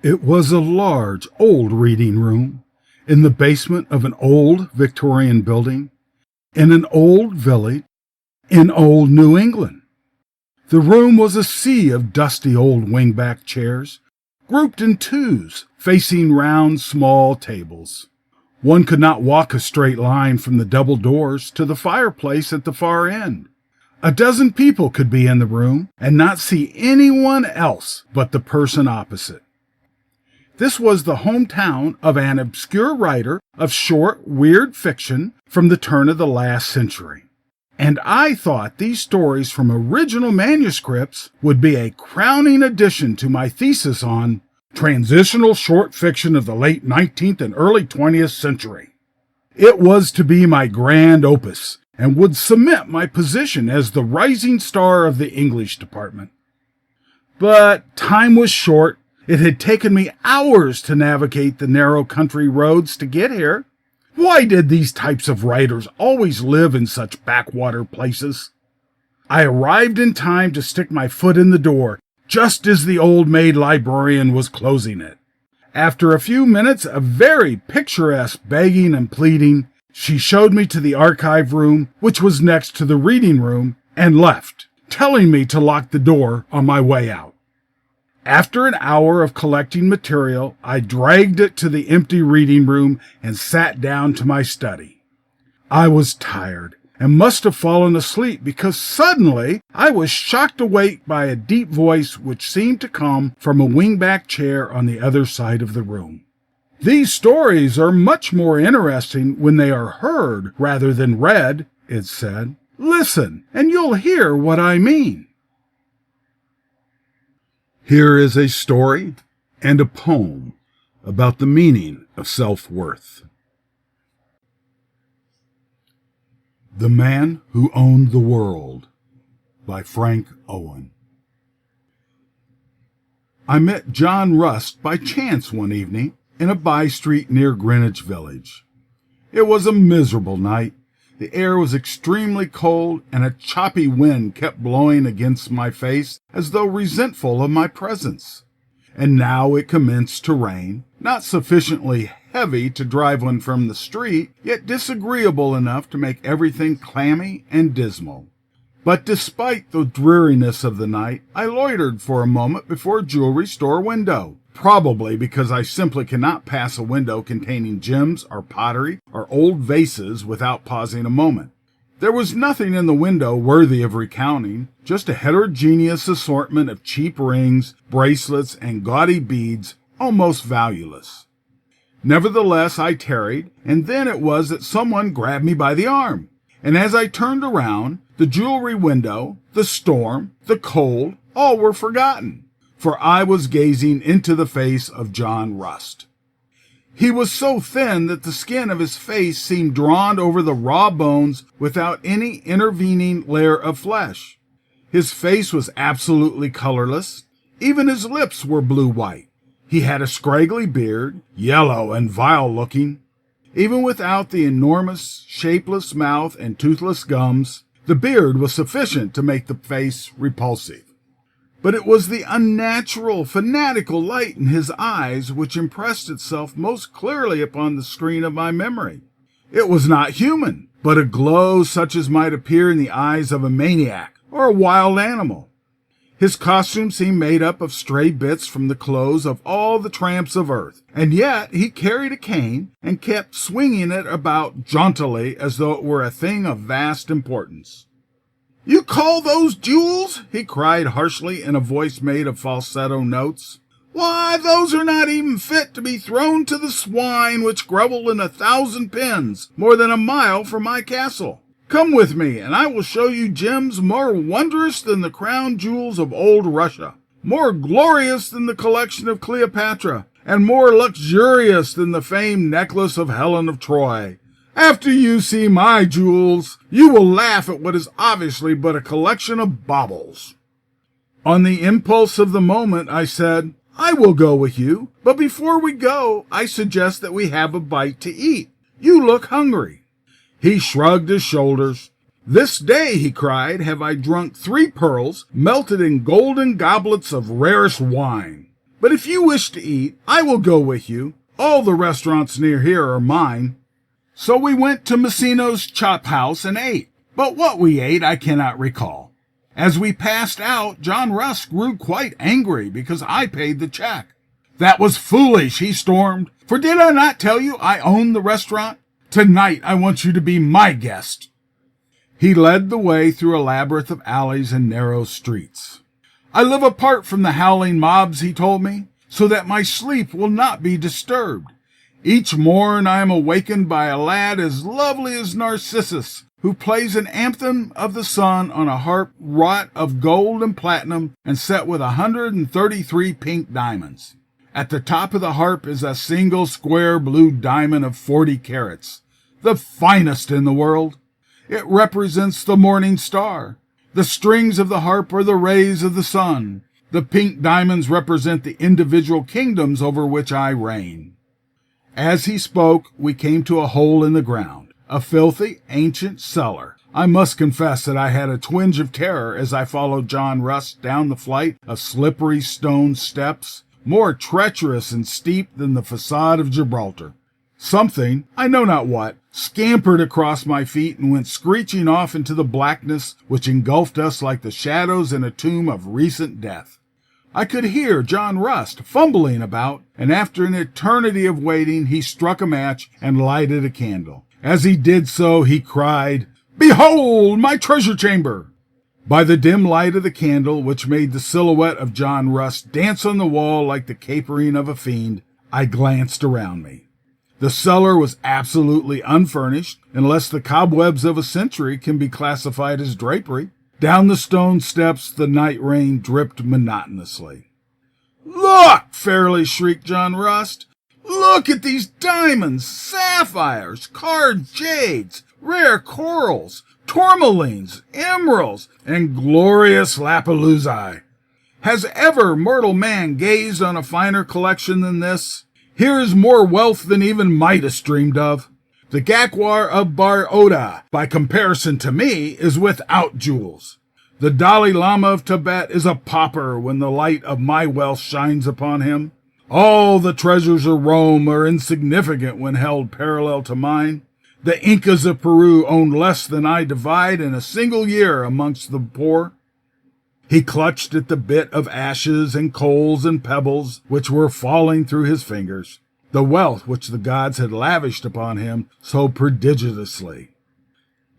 It was a large, old reading room in the basement of an old Victorian building in an old village in old New England. The room was a sea of dusty old wingback chairs, grouped in twos, facing round small tables. One could not walk a straight line from the double doors to the fireplace at the far end. A dozen people could be in the room and not see anyone else but the person opposite. This was the hometown of an obscure writer of short, weird fiction from the turn of the last century. And I thought these stories from original manuscripts would be a crowning addition to my thesis on transitional short fiction of the late 19th and early 20th century. It was to be my grand opus and would cement my position as the rising star of the English department. But time was short. It had taken me hours to navigate the narrow country roads to get here. Why did these types of writers always live in such backwater places? I arrived in time to stick my foot in the door, just as the old maid librarian was closing it. After a few minutes of very picturesque begging and pleading, she showed me to the archive room, which was next to the reading room, and left, telling me to lock the door on my way out. After an hour of collecting material, I dragged it to the empty reading room and sat down to my study. I was tired and must have fallen asleep because suddenly I was shocked awake by a deep voice which seemed to come from a wingback chair on the other side of the room. "These stories are much more interesting when they are heard rather than read," it said. "Listen, and you'll hear what I mean." Here is a story and a poem about the meaning of self-worth. The Man Who Owned the World by Frank Owen. I met John Rust by chance one evening in a by-street near Greenwich Village. It was a miserable night. The air was extremely cold, and a choppy wind kept blowing against my face as though resentful of my presence. And now it commenced to rain, not sufficiently heavy to drive one from the street, yet disagreeable enough to make everything clammy and dismal. But despite the dreariness of the night, I loitered for a moment before a jewelry store window, probably because I simply cannot pass a window containing gems or pottery or old vases without pausing a moment. There was nothing in the window worthy of recounting, just a heterogeneous assortment of cheap rings, bracelets, and gaudy beads, almost valueless. Nevertheless, I tarried, and then it was that someone grabbed me by the arm. And as I turned around, the jewelry window, the storm, the cold, all were forgotten, for I was gazing into the face of John Rust. He was so thin that the skin of his face seemed drawn over the raw bones without any intervening layer of flesh. His face was absolutely colorless. Even his lips were blue-white. He had a scraggly beard, yellow and vile-looking. Even without the enormous, shapeless mouth and toothless gums, the beard was sufficient to make the face repulsive. But it was the unnatural, fanatical light in his eyes which impressed itself most clearly upon the screen of my memory. It was not human, but a glow such as might appear in the eyes of a maniac or a wild animal. His costume seemed made up of stray bits from the clothes of all the tramps of earth, and yet he carried a cane and kept swinging it about jauntily as though it were a thing of vast importance. "You call those jewels?" he cried harshly in a voice made of falsetto notes. "Why, those are not even fit to be thrown to the swine which grovel in 1,000 pens more than a mile from my castle. Come with me, and I will show you gems more wondrous than the crown jewels of old Russia, more glorious than the collection of Cleopatra, and more luxurious than the famed necklace of Helen of Troy. After you see my jewels, you will laugh at what is obviously but a collection of baubles." On the impulse of the moment, I said, "I will go with you, but before we go, I suggest that we have a bite to eat. You look hungry." He shrugged his shoulders. "This day," he cried, "have I drunk 3 pearls melted in golden goblets of rarest wine. But if you wish to eat, I will go with you. All the restaurants near here are mine." So we went to Messino's Chop House and ate. But what we ate I cannot recall. As we passed out, John Russ grew quite angry because I paid the check. "That was foolish," he stormed. "For did I not tell you I own the restaurant? Tonight I want you to be my guest." He led the way through a labyrinth of alleys and narrow streets. "I live apart from the howling mobs," he told me, "so that my sleep will not be disturbed. Each morn I am awakened by a lad as lovely as Narcissus, who plays an anthem of the sun on a harp wrought of gold and platinum and set with 133 pink diamonds. At the top of the harp is a single square blue diamond of 40 carats, the finest in the world. It represents the morning star. The strings of the harp are the rays of the sun. The pink diamonds represent the individual kingdoms over which I reign." As he spoke, we came to a hole in the ground, a filthy, ancient cellar. I must confess that I had a twinge of terror as I followed John Russ down the flight of slippery stone steps, more treacherous and steep than the facade of Gibraltar. Something, I know not what, scampered across my feet and went screeching off into the blackness which engulfed us like the shadows in a tomb of recent death. I could hear John Rust fumbling about, and after an eternity of waiting, he struck a match and lighted a candle. As he did so, he cried, "Behold my treasure chamber!" By the dim light of the candle, which made the silhouette of John Rust dance on the wall like the capering of a fiend, I glanced around me. The cellar was absolutely unfurnished, unless the cobwebs of a century can be classified as drapery. Down the stone steps the night rain dripped monotonously. "Look!" fairly shrieked John Rust. "Look at these diamonds, sapphires, carved jades, rare corals, tourmalines, emeralds, and glorious lapaluzzi. Has ever mortal man gazed on a finer collection than this? Here is more wealth than even Midas dreamed of. The Gakwar of Bar Oda, by comparison to me, is without jewels. The Dalai Lama of Tibet is a pauper when the light of my wealth shines upon him. All the treasures of Rome are insignificant when held parallel to mine. The Incas of Peru own less than I divide in a single year amongst the poor." He clutched at the bit of ashes and coals and pebbles which were falling through his fingers, the wealth which the gods had lavished upon him so prodigiously.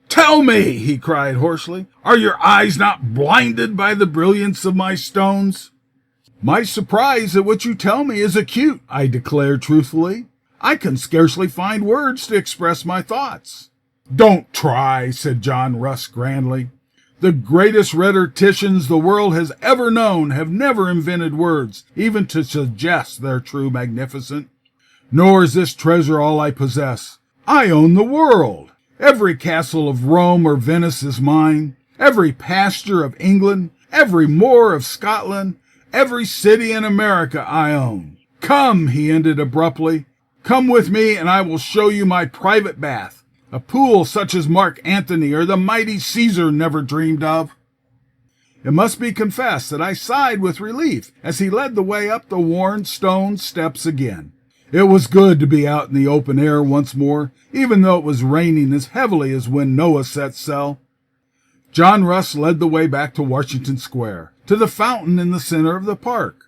"Tell me," he cried hoarsely, "are your eyes not blinded by the brilliance of my stones?" "My surprise at what you tell me is acute," I declared truthfully. "I can scarcely find words to express my thoughts." "Don't try," said John Russ grandly. "The greatest rhetoricians the world has ever known have never invented words, even to suggest their true magnificence. Nor is this treasure all I possess. I own the world. Every castle of Rome or Venice is mine. Every pasture of England, every moor of Scotland, every city in America I own. Come," he ended abruptly, "come with me and I will show you my private bath, a pool such as Mark Antony or the mighty Caesar never dreamed of." It must be confessed that I sighed with relief as he led the way up the worn stone steps again. It was good to be out in the open air once more, even though it was raining as heavily as when Noah set sail. John Russ led the way back to Washington Square, to the fountain in the center of the park.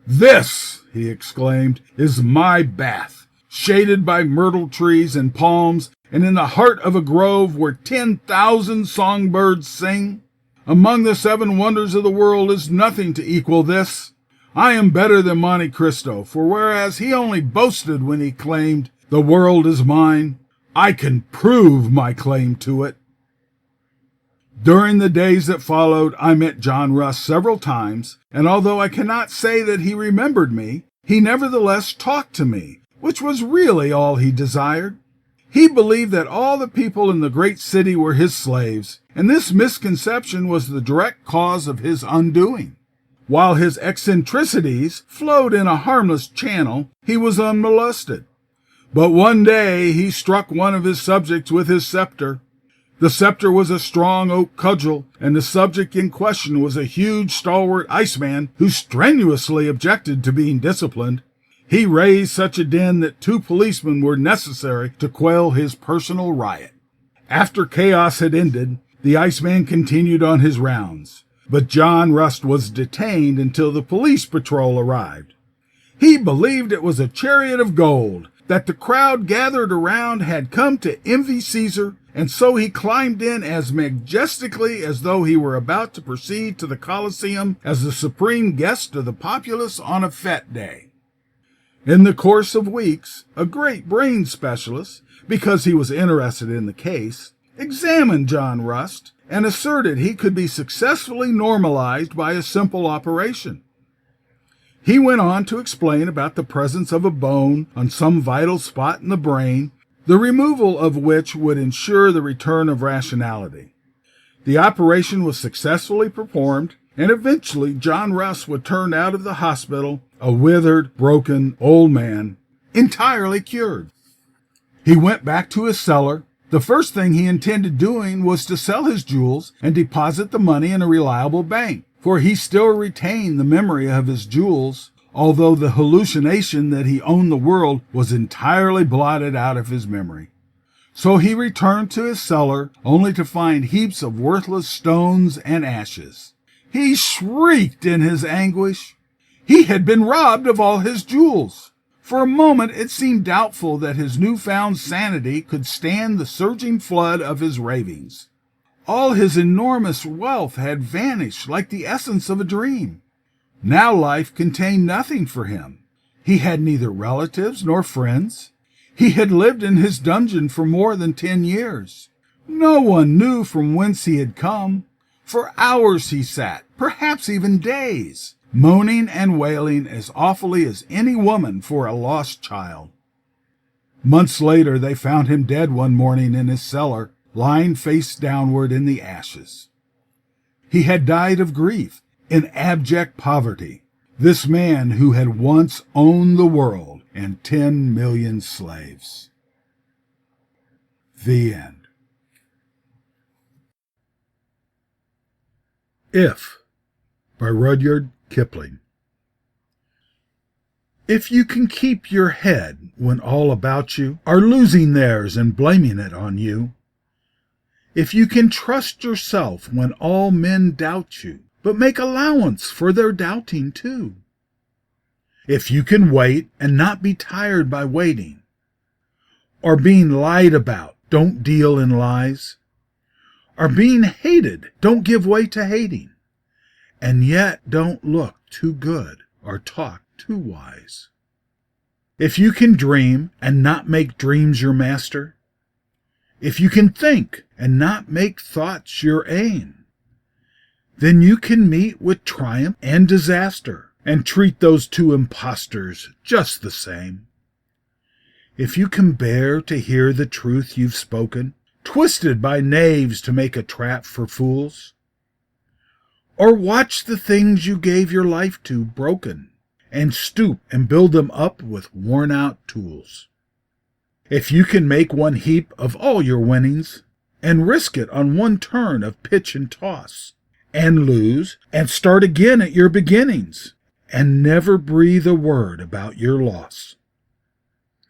"This," he exclaimed, "is my bath, shaded by myrtle trees and palms, and in the heart of a grove where 10,000 songbirds sing. Among the 7 wonders of the world is nothing to equal this. I am better than Monte Cristo, for whereas he only boasted when he claimed, 'The world is mine,' I can prove my claim to it." During the days that followed, I met John Russ several times, and although I cannot say that he remembered me, he nevertheless talked to me, which was really all he desired. He believed that all the people in the great city were his slaves, and this misconception was the direct cause of his undoing. While his eccentricities flowed in a harmless channel, he was unmolested. But one day he struck one of his subjects with his scepter. The scepter was a strong oak cudgel, and the subject in question was a huge, stalwart iceman who strenuously objected to being disciplined. He raised such a din that 2 policemen were necessary to quell his personal riot. After chaos had ended, the Iceman continued on his rounds, but John Rust was detained until the police patrol arrived. He believed it was a chariot of gold, that the crowd gathered around had come to envy Caesar, and so he climbed in as majestically as though he were about to proceed to the Colosseum as the supreme guest of the populace on a fete day. In the course of weeks, a great brain specialist, because he was interested in the case, examined John Rust and asserted he could be successfully normalized by a simple operation. He went on to explain about the presence of a bone on some vital spot in the brain, the removal of which would ensure the return of rationality. The operation was successfully performed, and eventually John Rust would turn out of the hospital a withered, broken old man, entirely cured. He went back to his cellar. The first thing he intended doing was to sell his jewels and deposit the money in a reliable bank, for he still retained the memory of his jewels, although the hallucination that he owned the world was entirely blotted out of his memory. So he returned to his cellar, only to find heaps of worthless stones and ashes. He shrieked in his anguish. He had been robbed of all his jewels. For a moment it seemed doubtful that his newfound sanity could stand the surging flood of his ravings. All his enormous wealth had vanished like the essence of a dream. Now life contained nothing for him. He had neither relatives nor friends. He had lived in his dungeon for more than 10 years. No one knew from whence he had come. For hours he sat, perhaps even days, moaning and wailing as awfully as any woman for a lost child. Months later they found him dead one morning in his cellar, lying face downward in the ashes. He had died of grief, in abject poverty, this man who had once owned the world and 10 million slaves. The end. If, by Rudyard Kipling. If you can keep your head when all about you are losing theirs and blaming it on you, if you can trust yourself when all men doubt you, but make allowance for their doubting too, if you can wait and not be tired by waiting, or being lied about, don't deal in lies, or being hated, don't give way to hating, and yet don't look too good or talk too wise. If you can dream and not make dreams your master, if you can think and not make thoughts your aim, then you can meet with triumph and disaster and treat those 2 impostors just the same. If you can bear to hear the truth you've spoken, twisted by knaves to make a trap for fools, or watch the things you gave your life to broken, and stoop and build them up with worn-out tools. If you can make one heap of all your winnings, and risk it on one turn of pitch and toss, and lose, and start again at your beginnings, and never breathe a word about your loss.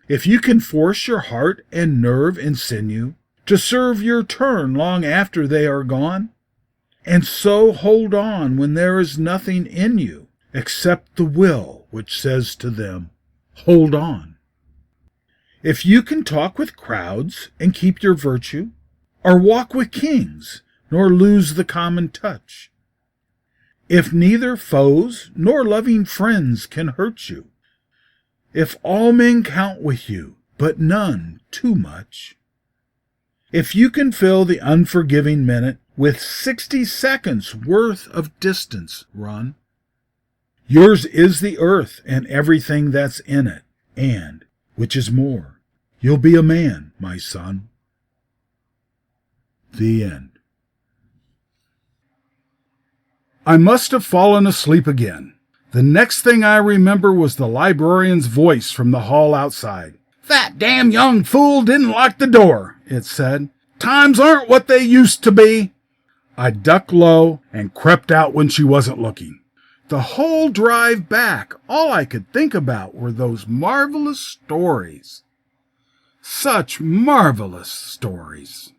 If you can force your heart and nerve and sinew to serve your turn long after they are gone, and so hold on when there is nothing in you except the will which says to them, hold on. If you can talk with crowds and keep your virtue, or walk with kings, nor lose the common touch, if neither foes nor loving friends can hurt you, if all men count with you, but none too much, if you can fill the unforgiving minute with 60 seconds worth of distance run, yours is the earth and everything that's in it, and, which is more, you'll be a man, my son. The end. I must have fallen asleep again. The next thing I remember was the librarian's voice from the hall outside. "That damn young fool didn't lock the door," it said. Times aren't what they used to be. I ducked low and crept out when she wasn't looking. The whole drive back, all I could think about were those marvelous stories. Such marvelous stories.